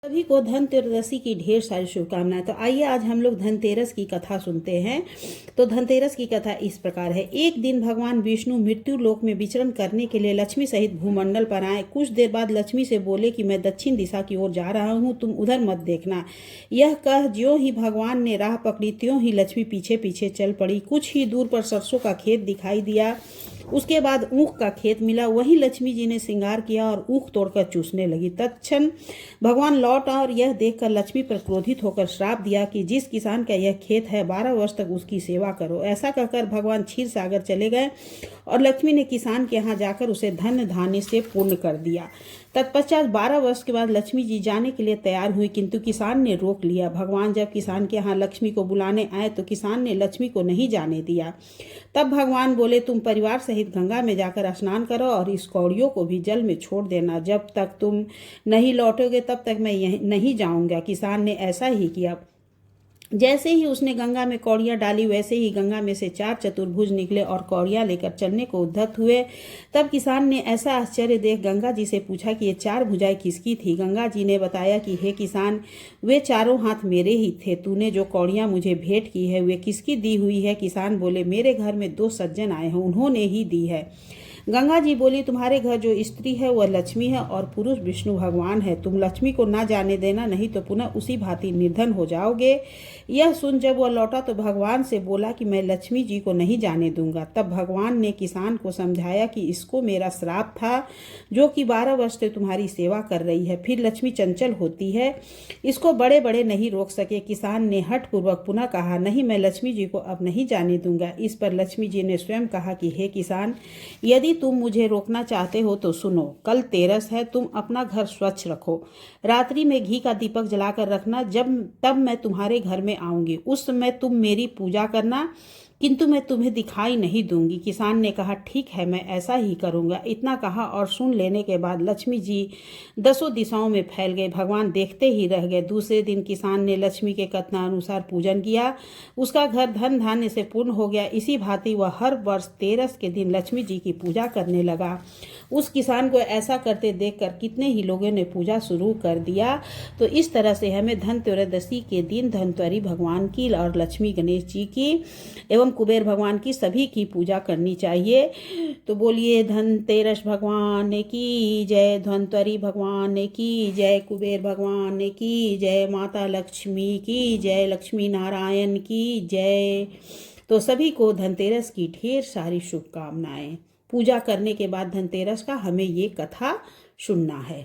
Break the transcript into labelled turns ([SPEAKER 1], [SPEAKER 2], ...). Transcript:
[SPEAKER 1] सभी को धनतेरसी की ढेर सारी शुभकामनाएं। तो आइए आज हम लोग धनतेरस की कथा सुनते हैं। तो धनतेरस की कथा इस प्रकार है। एक दिन भगवान विष्णु मृत्यु लोक में विचरण करने के लिए लक्ष्मी सहित भूमंडल पर आए। कुछ देर बाद लक्ष्मी से बोले कि मैं दक्षिण दिशा की ओर जा रहा हूँ, तुम उधर मत देखना। यह कह ज्यों ही भगवान ने राह पकड़ी त्यों ही लक्ष्मी पीछे पीछे चल पड़ी। कुछ ही दूर पर सरसों का खेत दिखाई दिया, उसके बाद ऊख का खेत मिला। वहीं लक्ष्मी जी ने श्रृंगार किया और ऊख तोड़कर चूसने लगी। तत्क्षण भगवान लौट और यह देखकर लक्ष्मी पर क्रोधित होकर श्राप दिया कि जिस किसान का यह खेत है 12 वर्ष तक उसकी सेवा करो। ऐसा कहकर भगवान क्षीर सागर चले गए और लक्ष्मी ने किसान के यहाँ जाकर उसे धन धान्य से पूर्ण कर दिया। तत्पश्चात 12 वर्ष के बाद लक्ष्मी जी जाने के लिए तैयार हुई, किंतु किसान ने रोक लिया। भगवान जब किसान के यहाँ लक्ष्मी को बुलाने आए तो किसान ने लक्ष्मी को नहीं जाने दिया। तब भगवान बोले, तुम परिवार सहित गंगा में जाकर स्नान करो और इस कौड़ियों को भी जल में छोड़ देना। जब तक तुम नहीं लौटोगे तब तक मैं यहीं नहीं जाऊंगा। किसान ने ऐसा ही किया। जैसे ही उसने गंगा में कौड़ियां डाली वैसे ही गंगा में से 4 चतुर्भुज निकले और कौड़ियां लेकर चलने को उद्यत हुए। तब किसान ने ऐसा आश्चर्य देख गंगा जी से पूछा कि ये 4 भुजाएं किसकी थी। गंगा जी ने बताया कि हे किसान, वे चारों हाथ मेरे ही थे। तूने जो कौड़ियां मुझे भेंट की है वे किसकी दी हुई है। किसान बोले, मेरे घर में 2 सज्जन आए हैं, उन्होंने ही दी है। गंगा जी बोली, तुम्हारे घर जो स्त्री है वह लक्ष्मी है और पुरुष विष्णु भगवान है। तुम लक्ष्मी को ना जाने देना, नहीं तो पुनः उसी भांति निर्धन हो जाओगे। यह सुन जब वह लौटा तो भगवान से बोला कि मैं लक्ष्मी जी को नहीं जाने दूंगा। तब भगवान ने किसान को समझाया कि इसको मेरा श्राप था, जो कि 12 वर्ष से तुम्हारी सेवा कर रही है। फिर लक्ष्मी चंचल होती है, इसको बड़े बड़े नहीं रोक सके। किसान ने हठपूर्वक पुनः कहा, नहीं, मैं लक्ष्मी जी को अब नहीं जाने दूंगा। इस पर लक्ष्मी जी ने स्वयं कहा कि हे किसान, यदि तुम मुझे रोकना चाहते हो तो सुनो। कल तेरस है, तुम अपना घर स्वच्छ रखो। रात्रि में घी का दीपक जलाकर रखना। तब मैं तुम्हारे घर में आऊंगी, उस समय तुम मेरी पूजा करना, किंतु मैं तुम्हें दिखाई नहीं दूंगी। किसान ने कहा, ठीक है, मैं ऐसा ही करूंगा। इतना कहा और सुन लेने के बाद लक्ष्मी जी 10 दिशाओं में फैल गए। भगवान देखते ही रह गए। दूसरे दिन किसान ने लक्ष्मी के कथनानुसार पूजन किया। उसका घर धन धान्य से पूर्ण हो गया। इसी भांति वह हर वर्ष तेरस के दिन लक्ष्मी जी की पूजा करने लगा। उस किसान को ऐसा करते देखकर कितने ही लोगों ने पूजा शुरू कर दिया। तो इस तरह से हमें धनतेरदशी के दिन धनतेरस भगवान की और लक्ष्मी गणेश जी की एवं कुबेर भगवान की सभी की पूजा करनी चाहिए। तो बोलिए धनतेरस भगवान की जय, धनतेरस भगवान की जय, कुबेर भगवान की जय, माता लक्ष्मी की जय, लक्ष्मी नारायण की जय। तो सभी को धनतेरस की ढेर सारी शुभकामनाएं। पूजा करने के बाद धनतेरस का हमें ये कथा सुनना है।